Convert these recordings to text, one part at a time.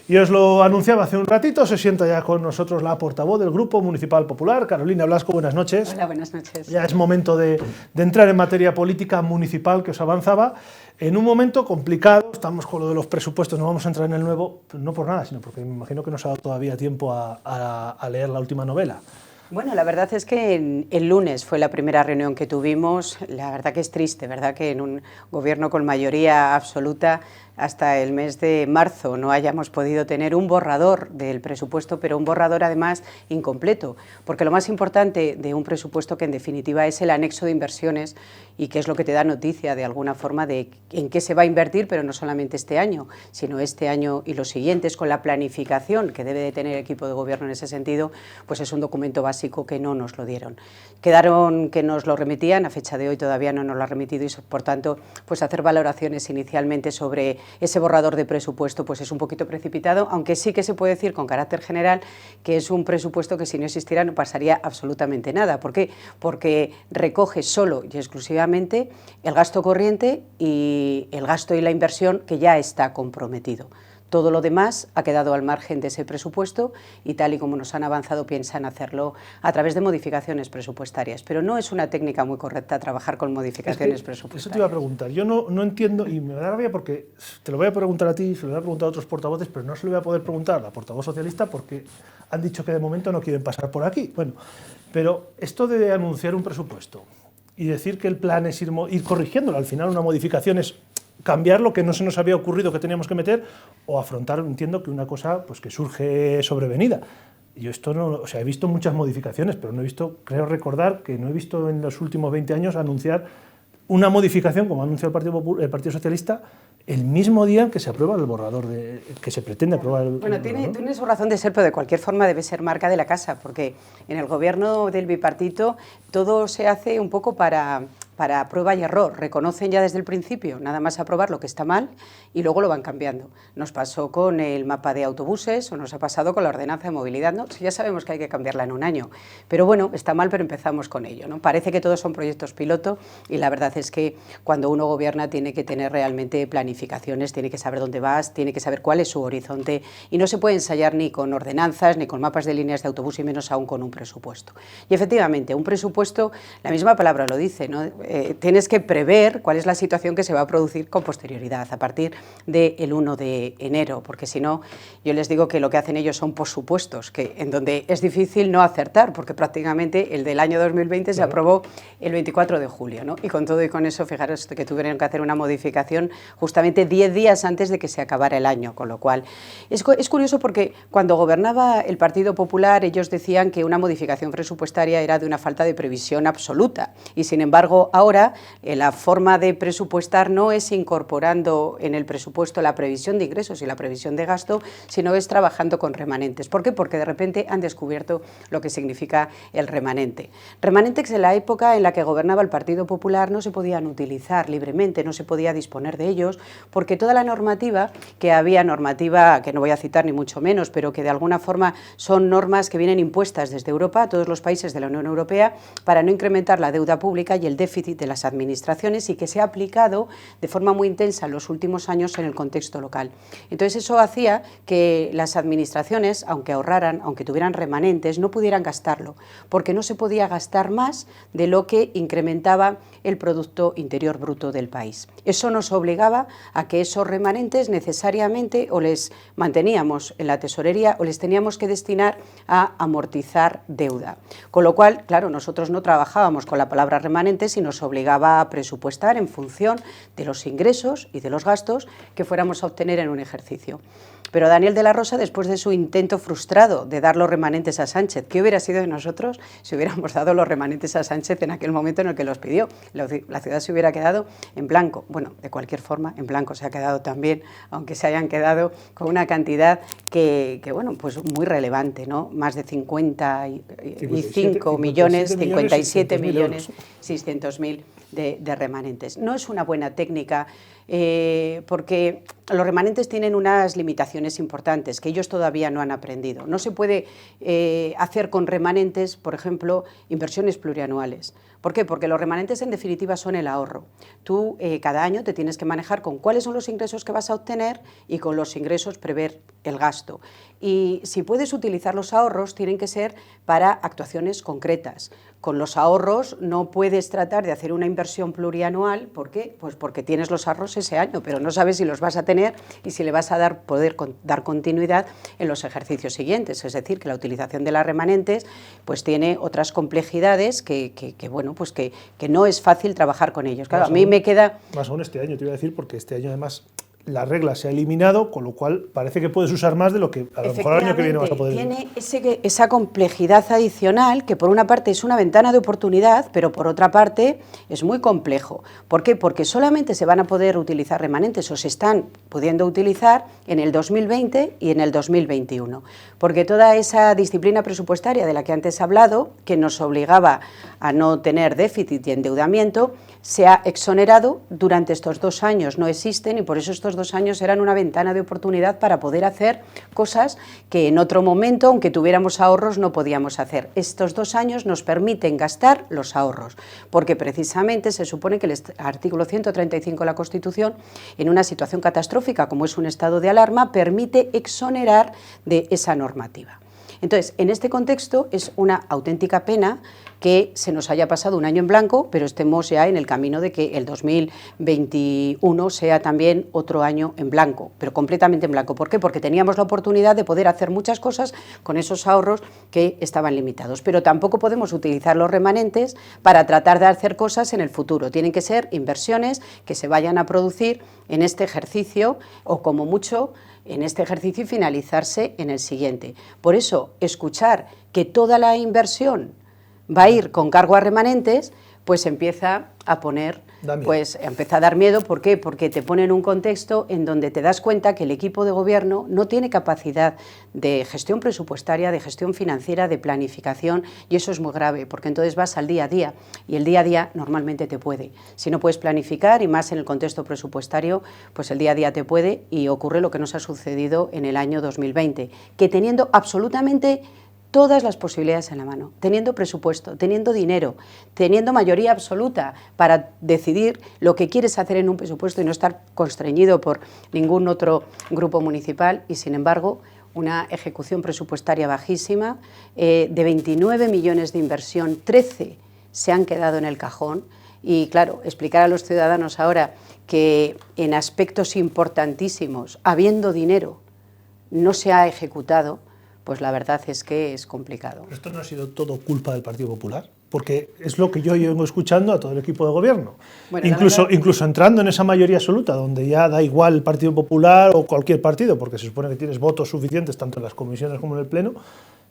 Y os lo anunciaba hace un ratito, se sienta ya con nosotros la portavoz del Grupo Municipal Popular, Carolina Blasco, buenas noches. Hola, buenas noches. Ya es momento de entrar en materia política municipal que os avanzaba. En un momento complicado, estamos con lo de los presupuestos, no vamos a entrar en el nuevo, no por nada, sino porque me imagino que no os ha dado todavía tiempo a leer la última novela. Bueno, la verdad es que el lunes fue la primera reunión que tuvimos. La verdad que es triste, ¿verdad? Que en un gobierno con mayoría absoluta hasta el mes de marzo no hayamos podido tener un borrador del presupuesto, pero un borrador además incompleto, porque lo más importante de un presupuesto, que en definitiva es el anexo de inversiones y que es lo que te da noticia de alguna forma de en qué se va a invertir, pero no solamente este año, sino este año y los siguientes, con la planificación que debe de tener el equipo de gobierno en ese sentido, pues es un documento básico que no nos lo dieron. Quedaron que nos lo remitían, a fecha de hoy todavía no nos lo ha remitido y por tanto pues hacer valoraciones inicialmente sobre ese borrador de presupuesto pues es un poquito precipitado, aunque sí que se puede decir con carácter general que es un presupuesto que si no existiera no pasaría absolutamente nada. ¿Por qué? Porque recoge solo y exclusivamente el gasto corriente y el gasto y la inversión que ya está comprometido. Todo lo demás ha quedado al margen de ese presupuesto y tal y como nos han avanzado piensan hacerlo a través de modificaciones presupuestarias. Pero no es una técnica muy correcta trabajar con modificaciones presupuestarias. Eso te iba a preguntar. Yo no entiendo, y me da rabia porque te lo voy a preguntar a ti, se lo voy a preguntar a otros portavoces, pero no se lo voy a poder preguntar a la portavoz socialista porque han dicho que de momento no quieren pasar por aquí. Bueno, pero esto de anunciar un presupuesto y decir que el plan es ir corrigiéndolo, al final una modificación es cambiar lo que no se nos había ocurrido que teníamos que meter o afrontar, entiendo que una cosa pues que surge sobrevenida. Yo esto no, o sea, he visto muchas modificaciones, pero no he visto, creo recordar que no he visto en los últimos 20 años anunciar una modificación, como ha anunciado el Partido Socialista, el mismo día en que se aprueba el borrador, que se pretende aprobar el Bueno, borrador. tiene su razón de ser, pero de cualquier forma debe ser marca de la casa, porque en el gobierno del bipartito todo se hace un poco para prueba y error. Reconocen ya desde el principio, nada más aprobar lo que está mal y luego lo van cambiando. Nos pasó con el mapa de autobuses o nos ha pasado con la ordenanza de movilidad, ¿no? Ya sabemos que hay que cambiarla en un año, pero bueno, está mal, pero empezamos con ello, ¿no? Parece que todos son proyectos piloto y la verdad es que cuando uno gobierna tiene que tener realmente planificaciones, tiene que saber dónde vas, tiene que saber cuál es su horizonte y no se puede ensayar ni con ordenanzas, ni con mapas de líneas de autobús y menos aún con un presupuesto. Y efectivamente, un presupuesto, la misma palabra lo dice, ¿no? Tienes que prever cuál es la situación que se va a producir con posterioridad, a partir del 1 de enero, porque si no, yo les digo que lo que hacen ellos son possupuestos, en donde es difícil no acertar, porque prácticamente el del año 2020 se aprobó el 24 de julio, ¿no? Y con todo y con eso, fijaros que tuvieron que hacer una modificación justamente 10 días antes de que se acabara el año, con lo cual es curioso porque cuando gobernaba el Partido Popular ellos decían que una modificación presupuestaria era de una falta de previsión absoluta y sin embargo ahora la forma de presupuestar no es incorporando en el presupuesto la previsión de ingresos y la previsión de gasto, sino es trabajando con remanentes. ¿Por qué? Porque de repente han descubierto lo que significa el remanente. Remanentes en la época en la que gobernaba el Partido Popular no se podían utilizar libremente, no se podía disponer de ellos, porque toda la normativa que había, normativa que no voy a citar ni mucho menos, pero que de alguna forma son normas que vienen impuestas desde Europa a todos los países de la Unión Europea para no incrementar la deuda pública y el déficit de las administraciones y que se ha aplicado de forma muy intensa en los últimos años en el contexto local. Entonces eso hacía que las administraciones, aunque ahorraran, aunque tuvieran remanentes, no pudieran gastarlo, porque no se podía gastar más de lo que incrementaba el Producto Interior Bruto del país. Eso nos obligaba a que esos remanentes necesariamente o les manteníamos en la tesorería o les teníamos que destinar a amortizar deuda. Con lo cual, claro, nosotros no trabajábamos con la palabra remanentes y nos obligaba a presupuestar en función de los ingresos y de los gastos que fuéramos a obtener en un ejercicio. Pero Daniel de la Rosa, después de su intento frustrado de dar los remanentes a Sánchez, ¿qué hubiera sido de nosotros si hubiéramos dado los remanentes a Sánchez en aquel momento en el que los pidió? La ciudad se hubiera quedado en blanco. Bueno, de cualquier forma, en blanco se ha quedado también, aunque se hayan quedado con una cantidad que bueno, pues muy relevante, ¿no? Más de 55 millones, 57 millones 600.000 de remanentes. No es una buena técnica porque los remanentes tienen unas limitaciones importantes que ellos todavía no han aprendido. No se puede hacer con remanentes, por ejemplo, inversiones plurianuales. ¿Por qué? Porque los remanentes en definitiva son el ahorro. Tú cada año te tienes que manejar con cuáles son los ingresos que vas a obtener y con los ingresos prever el gasto. Y si puedes utilizar los ahorros, tienen que ser para actuaciones concretas. Con los ahorros no puedes tratar de hacer una inversión plurianual. ¿Por qué? Pues porque tienes los ahorros ese año, pero no sabes si los vas a tener y si le vas a poder dar continuidad en los ejercicios siguientes. Es decir, que la utilización de las remanentes pues tiene otras complejidades bueno, pues que no es fácil trabajar con ellos. Claro, a mí me queda... Más aún este año, te iba a decir, porque este año además la regla se ha eliminado, con lo cual parece que puedes usar más de lo que a lo mejor el año que viene vas a poder. Tiene esa complejidad adicional que por una parte es una ventana de oportunidad, pero por otra parte es muy complejo. ¿Por qué? Porque solamente se van a poder utilizar remanentes o se están pudiendo utilizar en el 2020 y en el 2021. Porque toda esa disciplina presupuestaria de la que antes he hablado, que nos obligaba a no tener déficit y endeudamiento, se ha exonerado durante estos 2 años, no existen, y por eso estos 2 años eran una ventana de oportunidad para poder hacer cosas que en otro momento, aunque tuviéramos ahorros, no podíamos hacer. Estos 2 años nos permiten gastar los ahorros, porque precisamente se supone que el artículo 135 de la Constitución, en una situación catastrófica como es un estado de alarma, permite exonerar de esa normativa. Entonces, en este contexto es una auténtica pena que se nos haya pasado un año en blanco, pero estemos ya en el camino de que el 2021 sea también otro año en blanco, pero completamente en blanco. ¿Por qué? Porque teníamos la oportunidad de poder hacer muchas cosas con esos ahorros que estaban limitados, pero tampoco podemos utilizar los remanentes para tratar de hacer cosas en el futuro. Tienen que ser inversiones que se vayan a producir en este ejercicio o como mucho en este ejercicio y finalizarse en el siguiente. Por eso, escuchar que toda la inversión va a ir con cargo a remanentes, pues empieza a dar miedo. ¿Por qué? Porque te pone en un contexto en donde te das cuenta que el equipo de gobierno no tiene capacidad de gestión presupuestaria, de gestión financiera, de planificación, y eso es muy grave, porque entonces vas al día a día, y el día a día normalmente te puede. Si no puedes planificar, y más en el contexto presupuestario, pues el día a día te puede, y ocurre lo que nos ha sucedido en el año 2020, que teniendo absolutamente todas las posibilidades en la mano, teniendo presupuesto, teniendo dinero, teniendo mayoría absoluta para decidir lo que quieres hacer en un presupuesto y no estar constreñido por ningún otro grupo municipal, y sin embargo una ejecución presupuestaria bajísima, de 29 millones de inversión, 13 se han quedado en el cajón. Y claro, explicar a los ciudadanos ahora que en aspectos importantísimos, habiendo dinero, no se ha ejecutado, pues la verdad es que es complicado. ¿Pero esto no ha sido todo culpa del Partido Popular? Porque es lo que yo vengo escuchando a todo el equipo de gobierno. Bueno, incluso entrando en esa mayoría absoluta, donde ya da igual el Partido Popular o cualquier partido, porque se supone que tienes votos suficientes tanto en las comisiones como en el Pleno,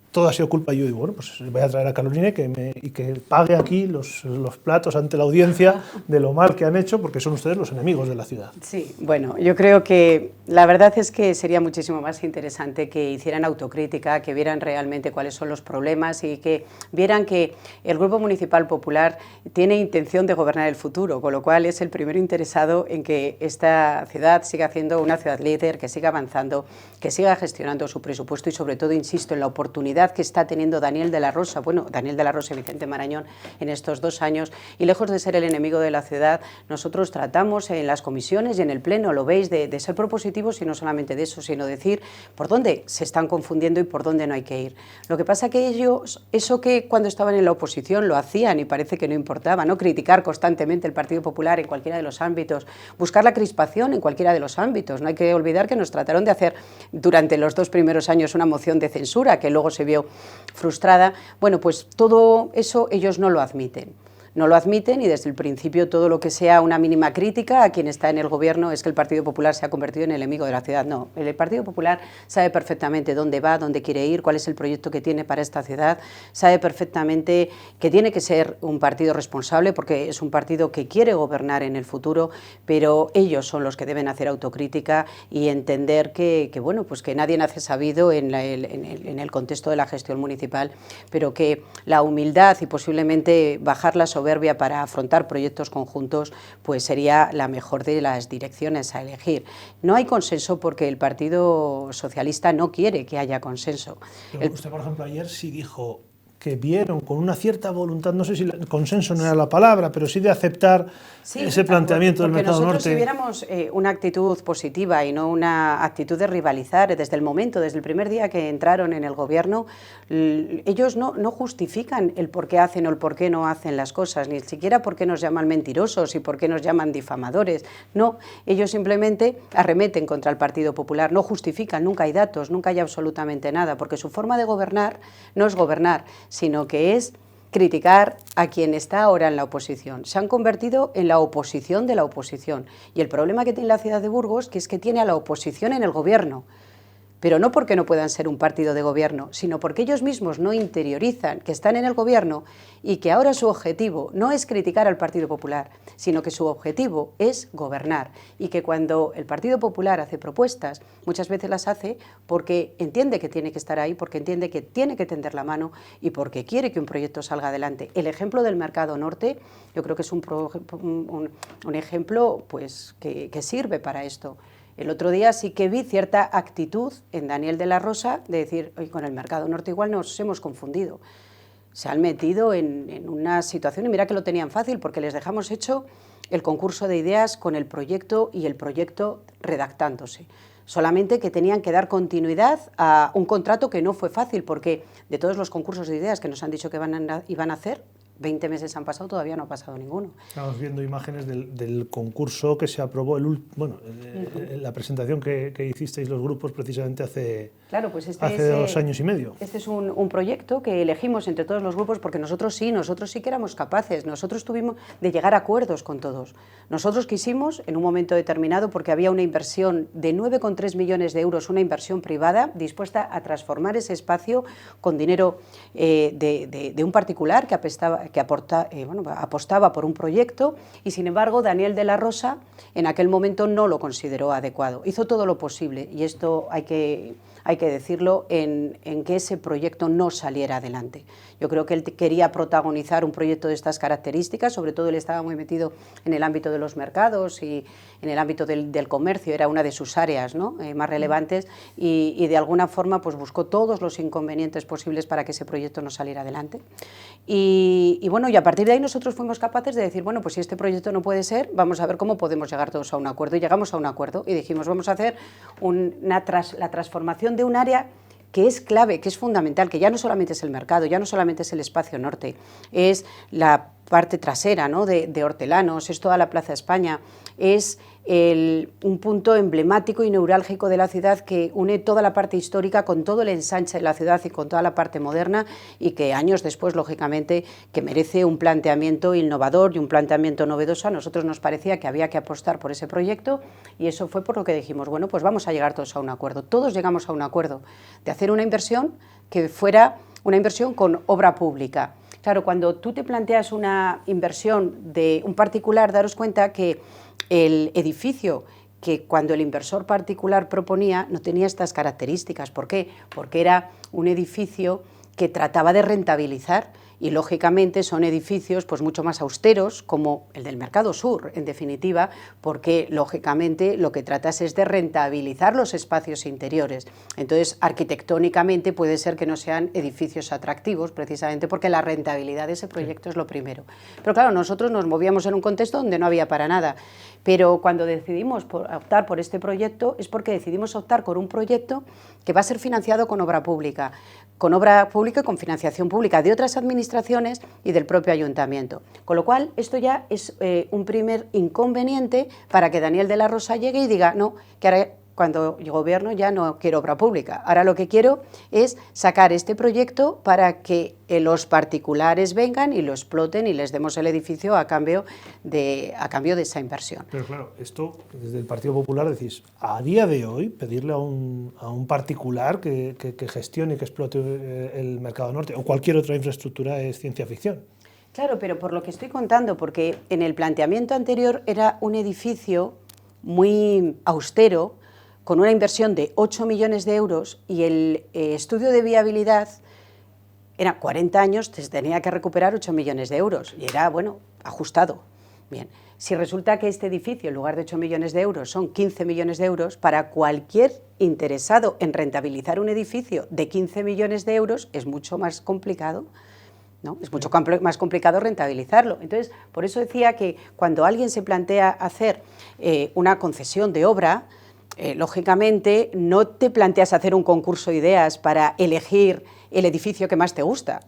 todo ha sido culpa. Yo digo, bueno, pues voy a traer a Carolina y que pague aquí los platos ante la audiencia de lo mal que han hecho, porque son ustedes los enemigos de la ciudad. Sí, bueno, yo creo que la verdad es que sería muchísimo más interesante que hicieran autocrítica, que vieran realmente cuáles son los problemas y que vieran que el Grupo Municipal Popular tiene intención de gobernar el futuro, con lo cual es el primero interesado en que esta ciudad siga siendo una ciudad líder, que siga avanzando, que siga gestionando su presupuesto y sobre todo, insisto, en la oportunidad que está teniendo Daniel de la Rosa y Vicente Marañón en estos 2 años, y lejos de ser el enemigo de la ciudad, nosotros tratamos en las comisiones y en el Pleno, lo veis, de ser propositivos, y no solamente de eso, sino decir por dónde se están confundiendo y por dónde no hay que ir. Lo que pasa que ellos, eso que cuando estaban en la oposición lo hacían y parece que no importaba, ¿no? Criticar constantemente el Partido Popular en cualquiera de los ámbitos, buscar la crispación en cualquiera de los ámbitos. No hay que olvidar que nos trataron de hacer durante los 2 primeros años una moción de censura que luego se vio frustrada. Bueno, pues todo eso ellos no lo admiten. No lo admiten, y desde el principio todo lo que sea una mínima crítica a quien está en el gobierno es que el Partido Popular se ha convertido en el enemigo de la ciudad. No, el Partido Popular sabe perfectamente dónde va, dónde quiere ir, cuál es el proyecto que tiene para esta ciudad, sabe perfectamente que tiene que ser un partido responsable porque es un partido que quiere gobernar en el futuro, pero ellos son los que deben hacer autocrítica y entender que bueno, pues que nadie nace sabido en el contexto de la gestión municipal, pero que la humildad y posiblemente bajar la soberbia soberbia para afrontar proyectos conjuntos, pues sería la mejor de las direcciones a elegir. No hay consenso porque el Partido Socialista no quiere que haya consenso. Usted, por ejemplo, ayer sí dijo que vieron con una cierta voluntad, no sé si consenso no era la palabra, pero sí de aceptar ese planteamiento del Mercado Norte. Porque nosotros si viéramos una actitud positiva y no una actitud de rivalizar desde el momento, desde el primer día que entraron en el gobierno, ellos no justifican el por qué hacen o el por qué no hacen las cosas, ni siquiera por qué nos llaman mentirosos y por qué nos llaman difamadores. No, ellos simplemente arremeten contra el Partido Popular, no justifican, nunca hay datos, nunca hay absolutamente nada, porque su forma de gobernar no es gobernar, sino que es criticar a quien está ahora en la oposición. Se han convertido en la oposición de la oposición. Y el problema que tiene la ciudad de Burgos que es que tiene a la oposición en el gobierno. Pero no porque no puedan ser un partido de gobierno, sino porque ellos mismos no interiorizan que están en el gobierno y que ahora su objetivo no es criticar al Partido Popular, sino que su objetivo es gobernar. Y que cuando el Partido Popular hace propuestas, muchas veces las hace porque entiende que tiene que estar ahí, porque entiende que tiene que tender la mano y porque quiere que un proyecto salga adelante. El ejemplo del Mercado Norte yo creo que es un ejemplo pues, que sirve para esto. El otro día sí que vi cierta actitud en Daniel de la Rosa de decir, oye, con el Mercado Norte igual nos hemos confundido. Se han metido en una situación, y mira que lo tenían fácil, porque les dejamos hecho el concurso de ideas con el proyecto y el proyecto redactándose. Solamente que tenían que dar continuidad a un contrato que no fue fácil, porque de todos los concursos de ideas que nos han dicho que iban a hacer, 20 meses han pasado, todavía no ha pasado ninguno. Estamos viendo imágenes del concurso que se aprobó, la presentación que hicisteis los grupos precisamente hace 2 años y medio. Este es un proyecto que elegimos entre todos los grupos porque nosotros sí que éramos capaces, nosotros tuvimos de llegar a acuerdos con todos. Nosotros quisimos, en un momento determinado, porque había una inversión de 9,3 millones de euros, una inversión privada, dispuesta a transformar ese espacio con dinero de un particular que apostaba por un proyecto y, sin embargo, Daniel de la Rosa en aquel momento no lo consideró adecuado. Hizo todo lo posible, y esto hay que decirlo, en que ese proyecto no saliera adelante. Yo creo que él quería protagonizar un proyecto de estas características, sobre todo él estaba muy metido en el ámbito de los mercados y en el ámbito del comercio, era una de sus áreas, ¿no? Más relevantes, y de alguna forma pues buscó todos los inconvenientes posibles para que ese proyecto no saliera adelante. Y bueno, y a partir de ahí nosotros fuimos capaces de decir, bueno, pues si este proyecto no puede ser, vamos a ver cómo podemos llegar todos a un acuerdo. Y llegamos a un acuerdo y dijimos, vamos a hacer la transformación de un área que es clave, que es fundamental, que ya no solamente es el mercado, ya no solamente es el espacio norte, es la parte trasera, ¿no?, de Hortelanos, es toda la Plaza España, es un punto emblemático y neurálgico de la ciudad que une toda la parte histórica con todo el ensanche de la ciudad y con toda la parte moderna, y que años después, lógicamente, que merece un planteamiento innovador y un planteamiento novedoso. A nosotros nos parecía que había que apostar por ese proyecto, y eso fue por lo que dijimos, bueno, pues vamos a llegar todos a un acuerdo. Todos llegamos a un acuerdo de hacer una inversión que fuera una inversión con obra pública. Claro, cuando tú te planteas una inversión de un particular, daros cuenta que el edificio que cuando el inversor particular proponía no tenía estas características. ¿Por qué? Porque era un edificio que trataba de rentabilizar, y lógicamente son edificios pues mucho más austeros, como el del Mercado Sur, en definitiva, porque lógicamente lo que tratas es de rentabilizar los espacios interiores. Entonces, arquitectónicamente puede ser que no sean edificios atractivos, precisamente porque la rentabilidad de ese proyecto es lo primero. Pero claro, nosotros nos movíamos en un contexto donde no había para nada, pero cuando decidimos optar por este proyecto es porque decidimos optar por un proyecto que va a ser financiado con obra pública y con financiación pública de otras administraciones y del propio ayuntamiento. Con lo cual, esto ya es un primer inconveniente para que Daniel de la Rosa llegue y diga, no, que ahora cuando yo gobierno ya no quiero obra pública, ahora lo que quiero es sacar este proyecto para que los particulares vengan y lo exploten y les demos el edificio a cambio de esa inversión. Pero claro, esto desde el Partido Popular decís, a día de hoy pedirle a un particular que gestione y que explote el Mercado Norte o cualquier otra infraestructura es ciencia ficción. Claro, pero por lo que estoy contando, porque en el planteamiento anterior era un edificio muy austero, con una inversión de 8 millones de euros, y el estudio de viabilidad eran 40 años, se tenía que recuperar 8 millones de euros y era, bueno, ajustado. Bien, si resulta que este edificio, en lugar de 8 millones de euros, son 15 millones de euros, para cualquier interesado en rentabilizar un edificio de 15 millones de euros es mucho más complicado, ¿no? Es mucho más complicado rentabilizarlo. Entonces, por eso decía que cuando alguien se plantea hacer una concesión de obra, lógicamente no te planteas hacer un concurso de ideas para elegir el edificio que más te gusta,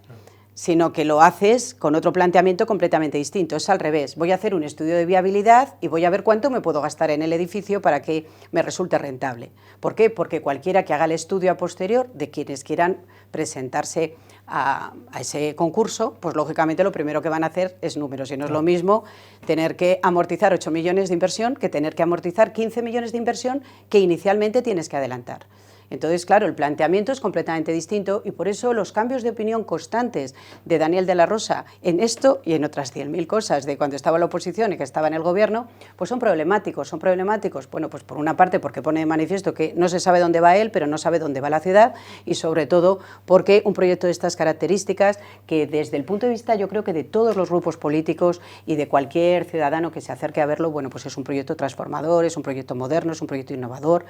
sino que lo haces con otro planteamiento completamente distinto. Es al revés, voy a hacer un estudio de viabilidad y voy a ver cuánto me puedo gastar en el edificio para que me resulte rentable. ¿Por qué? Porque cualquiera que haga el estudio a posterior de quienes quieran presentarse a ese concurso, pues lógicamente lo primero que van a hacer es números, y no es lo mismo tener que amortizar 8 millones de inversión que tener que amortizar 15 millones de inversión que inicialmente tienes que adelantar. Entonces, claro, el planteamiento es completamente distinto y por eso los cambios de opinión constantes de Daniel de la Rosa en esto y en otras 100.000 cosas de cuando estaba en la oposición y que estaba en el gobierno, pues son problemáticos. Bueno, pues por una parte porque pone de manifiesto que no se sabe dónde va él, pero no sabe dónde va la ciudad, y sobre todo porque un proyecto de estas características, que desde el punto de vista yo creo que de todos los grupos políticos y de cualquier ciudadano que se acerque a verlo, bueno, pues es un proyecto transformador, es un proyecto moderno, es un proyecto innovador.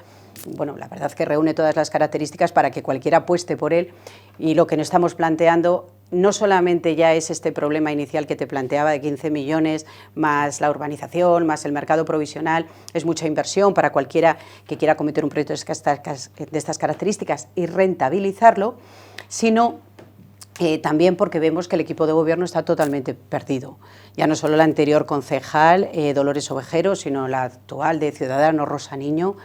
Bueno, la verdad es que reúne todas las características para que cualquiera apueste por él, y lo que nos estamos planteando no solamente ya es este problema inicial que te planteaba de 15 millones, más la urbanización, más el mercado provisional, es mucha inversión para cualquiera que quiera cometer un proyecto de estas características y rentabilizarlo, sino también porque vemos que el equipo de gobierno está totalmente perdido. Ya no solo la anterior concejal, Dolores Ovejero, sino la actual de Ciudadanos, Rosa Niño.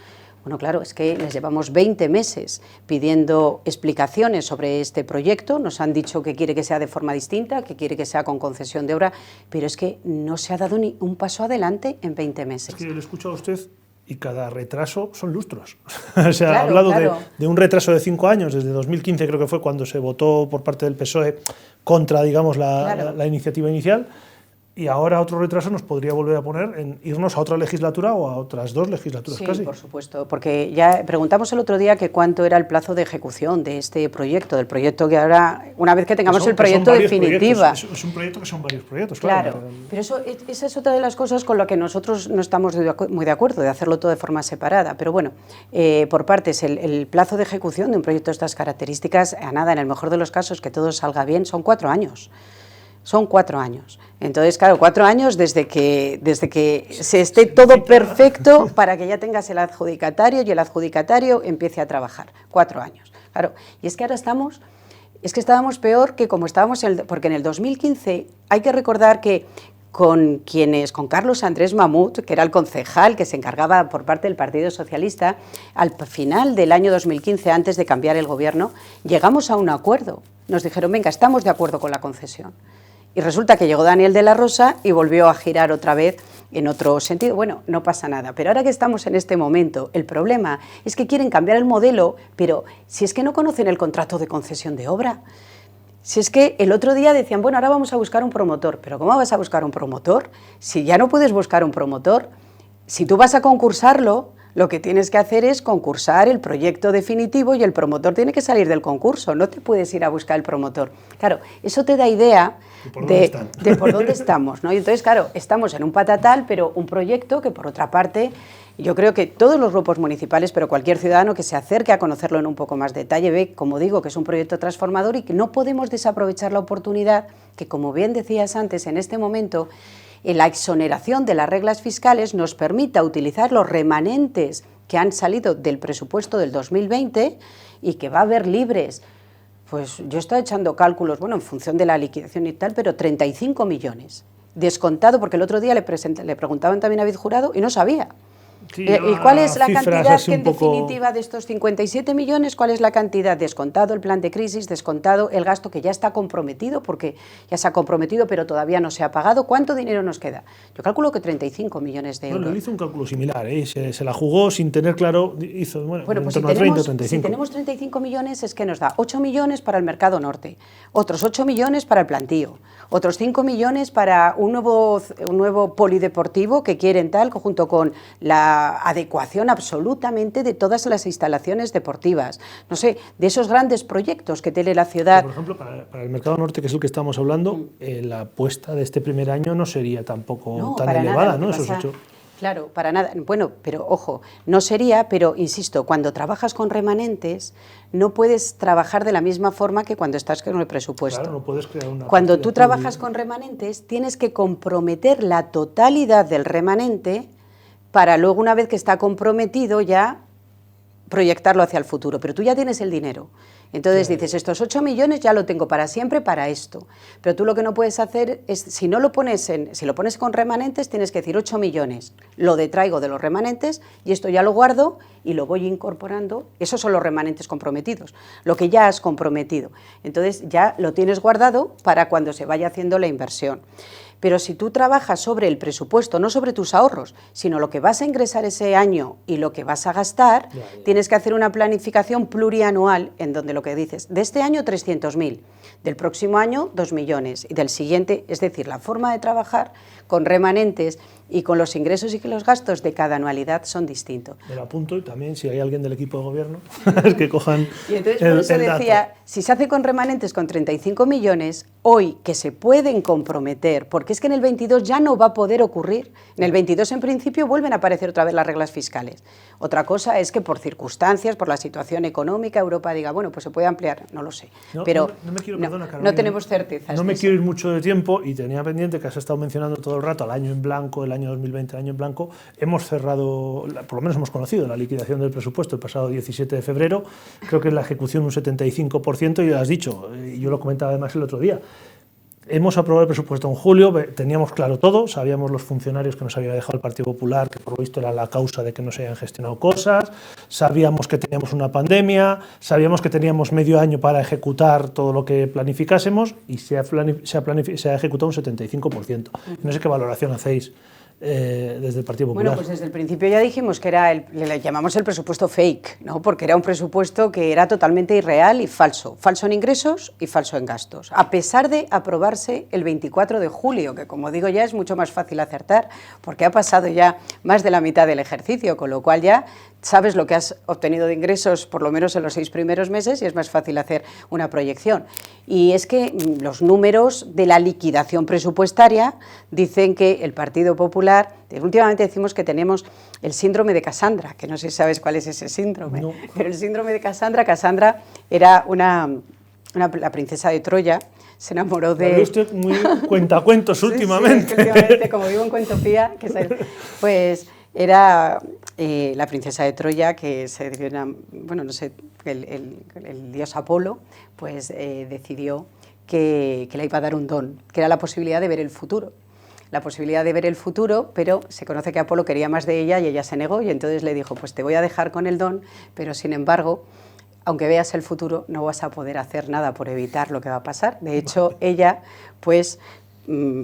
Bueno, claro, es que les llevamos 20 meses pidiendo explicaciones sobre este proyecto. Nos han dicho que quiere que sea de forma distinta, que quiere que sea con concesión de obra, pero es que no se ha dado ni un paso adelante en 20 meses. Es que le he escuchado a usted y cada retraso son lustros. O sea, claro, ha hablado claro. de un retraso de 5 años, desde 2015 creo que fue cuando se votó por parte del PSOE contra, digamos, la iniciativa inicial. Y ahora otro retraso nos podría volver a poner en irnos a otra legislatura o a otras 2 legislaturas sí, casi. Sí, por supuesto, porque ya preguntamos el otro día que cuánto era el plazo de ejecución de este proyecto, del proyecto que ahora, una vez que tengamos el proyecto definitiva. Es un proyecto que son varios proyectos, claro. Pero esa es otra de las cosas con lo que nosotros no estamos muy de acuerdo, de hacerlo todo de forma separada. Pero bueno, por partes, el plazo de ejecución de un proyecto de estas características, a nada, en el mejor de los casos, que todo salga bien, son 4 años. Son 4 años. Entonces, claro, 4 años desde que se esté todo perfecto para que ya tengas el adjudicatario y el adjudicatario empiece a trabajar. 4 años. Claro, y es que ahora estábamos peor que como estábamos, porque en el 2015 hay que recordar que con Carlos Andrés Mamut, que era el concejal que se encargaba por parte del Partido Socialista, al final del año 2015, antes de cambiar el gobierno, llegamos a un acuerdo. Nos dijeron, venga, estamos de acuerdo con la concesión. Y resulta que llegó Daniel de la Rosa y volvió a girar otra vez en otro sentido. Bueno, no pasa nada, pero ahora que estamos en este momento, el problema es que quieren cambiar el modelo, pero si es que no conocen el contrato de concesión de obra. Si es que el otro día decían, bueno, ahora vamos a buscar un promotor. ¿Pero cómo vas a buscar un promotor? Si ya no puedes buscar un promotor, si tú vas a concursarlo, lo que tienes que hacer es concursar el proyecto definitivo y el promotor tiene que salir del concurso, no te puedes ir a buscar el promotor. Claro, eso te da idea de por dónde estamos, ¿no? Y entonces, claro, estamos en un patatal, pero un proyecto que, por otra parte, yo creo que todos los grupos municipales, pero cualquier ciudadano que se acerque a conocerlo en un poco más detalle, ve, como digo, que es un proyecto transformador y que no podemos desaprovechar la oportunidad que, como bien decías antes, en este momento, la exoneración de las reglas fiscales nos permita utilizar los remanentes que han salido del presupuesto del 2020 y que va a haber libres. Pues yo estoy echando cálculos, bueno, en función de la liquidación y tal, pero 35 millones. Descontado, porque el otro día le preguntaban también a David Jurado y no sabía. Sí, ¿Y cuál es la cantidad que en poco... definitiva de estos 57 millones, cuál es la cantidad? Descontado el plan de crisis, descontado el gasto que ya está comprometido, porque ya se ha comprometido pero todavía no se ha pagado. ¿Cuánto dinero nos queda? Yo calculo que 35 millones de euros. Bueno, él hizo un cálculo similar, se la jugó sin tener claro, hizo bueno, en pues torno a 30 o 35. Si tenemos 35 millones es que nos da 8 millones para el mercado norte, otros 8 millones para el plantío, otros 5 millones para un nuevo polideportivo que quieren tal, junto con la adecuación absolutamente de todas las instalaciones deportivas. No sé, de esos grandes proyectos que tiene la ciudad. Por ejemplo, para el mercado norte, que es el que estamos hablando, la apuesta de este primer año no sería tampoco tan elevada, ¿no? Esos 8. Claro, para nada. Bueno, pero ojo, no sería, pero insisto, cuando trabajas con remanentes no puedes trabajar de la misma forma que cuando estás con el presupuesto. Claro, no puedes crear una... Cuando tú trabajas con remanentes tienes que comprometer la totalidad del remanente para luego, una vez que está comprometido, ya proyectarlo hacia el futuro. Pero tú ya tienes el dinero. Entonces dices, estos 8 millones ya lo tengo para siempre, para esto. Pero tú lo que no puedes hacer es, si lo pones con remanentes, tienes que decir 8 millones, lo detraigo de los remanentes y esto ya lo guardo y lo voy incorporando. Esos son los remanentes comprometidos, lo que ya has comprometido. Entonces ya lo tienes guardado para cuando se vaya haciendo la inversión. Pero si tú trabajas sobre el presupuesto, no sobre tus ahorros, sino lo que vas a ingresar ese año y lo que vas a gastar, tienes que hacer una planificación plurianual en donde lo que dices, de este año 300.000, del próximo año 2 millones y del siguiente, es decir, la forma de trabajar con remanentes y con los ingresos y que los gastos de cada anualidad son distintos. Me lo apunto y también si hay alguien del equipo de gobierno que cojan y entonces por eso decía, dato. Si se hace con remanentes con 35 millones, hoy que se pueden comprometer, porque es que en el 22 ya no va a poder ocurrir, en el 22 en principio vuelven a aparecer otra vez las reglas fiscales. Otra cosa es que por circunstancias, por la situación económica, Europa diga, bueno, pues se puede ampliar, no lo sé. Pero no tenemos certeza. No me quiero ir mucho de tiempo y tenía pendiente que has estado mencionando todo el rato al año en blanco, el año 2020, el año en blanco. Hemos cerrado, por lo menos hemos conocido la liquidación del presupuesto el pasado 17 de febrero, creo que es la ejecución un 75% y lo has dicho, y yo lo comentaba además el otro día. Hemos aprobado el presupuesto en julio, teníamos claro todo, sabíamos los funcionarios que nos había dejado el Partido Popular, que por lo visto era la causa de que no se hayan gestionado cosas, sabíamos que teníamos una pandemia, sabíamos que teníamos medio año para ejecutar todo lo que planificásemos y se ha ejecutado un 75%. No sé qué valoración hacéis desde el Partido Popular. Bueno, pues desde el principio ya dijimos que era le llamamos el presupuesto fake, ¿no? Porque era un presupuesto que era totalmente irreal y falso en ingresos y falso en gastos, a pesar de aprobarse el 24 de julio, que como digo ya es mucho más fácil acertar, porque ha pasado ya más de la mitad del ejercicio, con lo cual ya sabes lo que has obtenido de ingresos por lo menos en los 6 primeros meses y es más fácil hacer una proyección. Y es que los números de la liquidación presupuestaria dicen que el Partido Popular, últimamente decimos que tenemos el síndrome de Casandra, que no sé si sabes cuál es ese síndrome, no. Pero el síndrome de Casandra era la princesa de Troya, se enamoró de... Pero usted muy cuentacuentos últimamente. Sí, últimamente, como vivo en Cuentopía, pues era la princesa de Troya, que se debió, bueno, no sé, el dios Apolo, pues decidió que le iba a dar un don, que era la posibilidad de ver el futuro. La posibilidad de ver el futuro, pero se conoce que Apolo quería más de ella y ella se negó y entonces le dijo, pues te voy a dejar con el don, pero sin embargo, aunque veas el futuro, no vas a poder hacer nada por evitar lo que va a pasar. De hecho, ella, pues,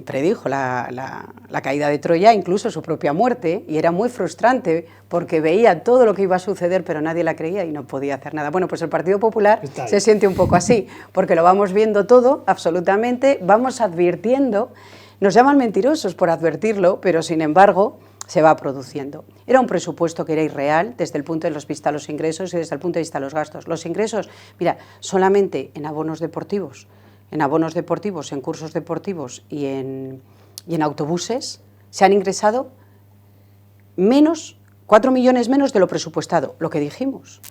predijo la caída de Troya, incluso su propia muerte, y era muy frustrante porque veía todo lo que iba a suceder, pero nadie la creía y no podía hacer nada. Bueno, pues el Partido Popular se siente un poco así, porque lo vamos viendo todo, absolutamente, vamos advirtiendo, nos llaman mentirosos por advertirlo, pero sin embargo se va produciendo. Era un presupuesto que era irreal desde el punto de vista de los ingresos y desde el punto de vista de los gastos. Los ingresos, mira, solamente en abonos deportivos, en cursos deportivos y en autobuses se han ingresado 4 millones menos de lo presupuestado, lo que dijimos.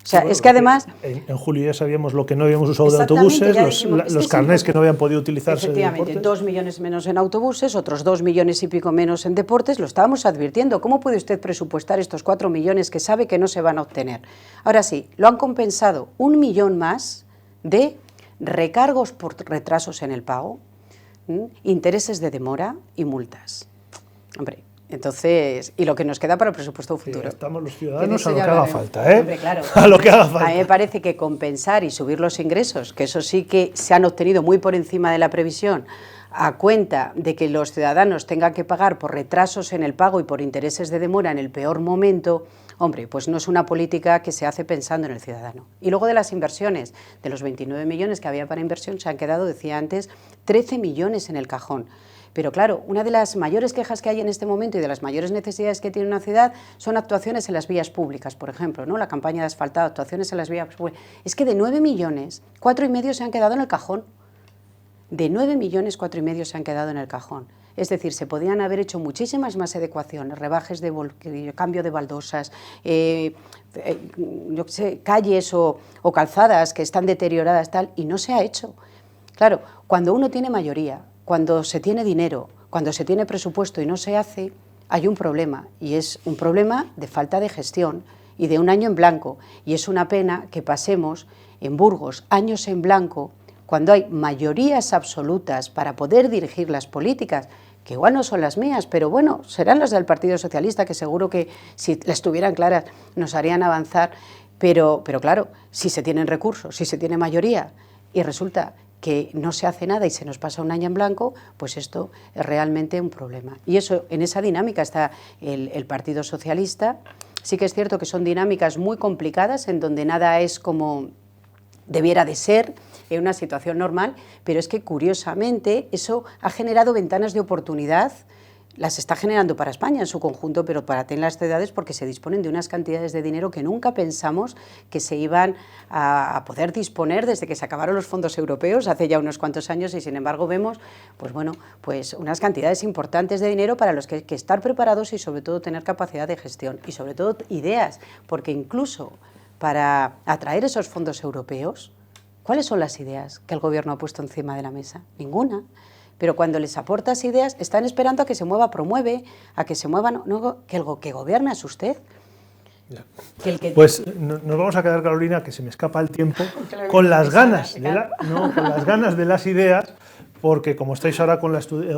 O sea, bueno, es que además... En julio ya sabíamos lo que no habíamos usado de autobuses, los carnés que no habían podido utilizarse. Efectivamente, 2 millones menos en autobuses, otros 2 millones y pico menos en deportes, lo estábamos advirtiendo. ¿Cómo puede usted presupuestar estos 4 millones que sabe que no se van a obtener? Ahora sí, lo han compensado 1 millón más de recargos por retrasos en el pago, intereses de demora y multas. Hombre, entonces, y lo que nos queda para el presupuesto futuro. Sí, estamos los ciudadanos a lo que haga falta, ¿eh? Hombre, claro. A lo que haga falta. A mí me parece que compensar y subir los ingresos, que eso sí que se han obtenido muy por encima de la previsión, a cuenta de que los ciudadanos tengan que pagar por retrasos en el pago y por intereses de demora en el peor momento, Hombre, pues no es una política que se hace pensando en el ciudadano. Y luego de las inversiones, de los 29 millones que había para inversión, se han quedado, decía antes, 13 millones en el cajón. Pero claro, una de las mayores quejas que hay en este momento y de las mayores necesidades que tiene una ciudad son actuaciones en las vías públicas, por ejemplo, ¿no? La campaña de asfaltado, actuaciones en las vías públicas. Es que de 9 millones, 4,5 se han quedado en el cajón. De 9 millones, 4,5 se han quedado en el cajón. Es decir, se podían haber hecho muchísimas más adecuaciones, rebajes de cambio de baldosas, yo qué sé, calles o calzadas que están deterioradas, tal, y no se ha hecho. Claro, cuando uno tiene mayoría, cuando se tiene dinero, cuando se tiene presupuesto y no se hace, hay un problema, y es un problema de falta de gestión y de un año en blanco. Y es una pena que pasemos en Burgos años en blanco cuando hay mayorías absolutas para poder dirigir las políticas, que igual no son las mías, pero bueno, serán las del Partido Socialista, que seguro que si las tuvieran claras nos harían avanzar, pero claro, si se tienen recursos, si se tiene mayoría y resulta que no se hace nada y se nos pasa un año en blanco, pues esto es realmente un problema. Y eso, en esa dinámica está el Partido Socialista. Sí que es cierto que son dinámicas muy complicadas, en donde nada es como debiera de ser en una situación normal, pero es que curiosamente eso ha generado ventanas de oportunidad. Las está generando para España en su conjunto, pero para las ciudades, porque se disponen de unas cantidades de dinero que nunca pensamos que se iban a poder disponer desde que se acabaron los fondos europeos hace ya unos cuantos años, y sin embargo vemos pues bueno, pues unas cantidades importantes de dinero para los que hay que estar preparados y sobre todo tener capacidad de gestión y sobre todo ideas, porque incluso para atraer esos fondos europeos, ¿cuáles son las ideas que el Gobierno ha puesto encima de la mesa? Ninguna. Pero cuando les aportas ideas, están esperando a que se mueva Promueve, a que se mueva, que el que gobierna es usted. Pues nos vamos a quedar, Carolina, que se me escapa el tiempo, con las ganas de las ideas, porque como estáis ahora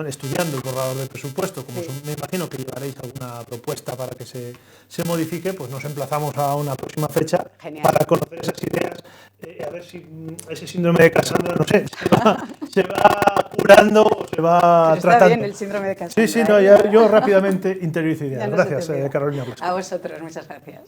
estudiando el borrador del presupuesto, como me imagino que llevaréis alguna propuesta para que se modifique, pues nos emplazamos a una próxima fecha. Genial. Para conocer esas ideas, a ver si ese síndrome de Cassandra, no sé, se va curando o se va tratando. Está bien el síndrome de Cassandra. Sí, no, yo rápidamente interiorizo ideas. Gracias, Carolina. A vosotros, muchas gracias.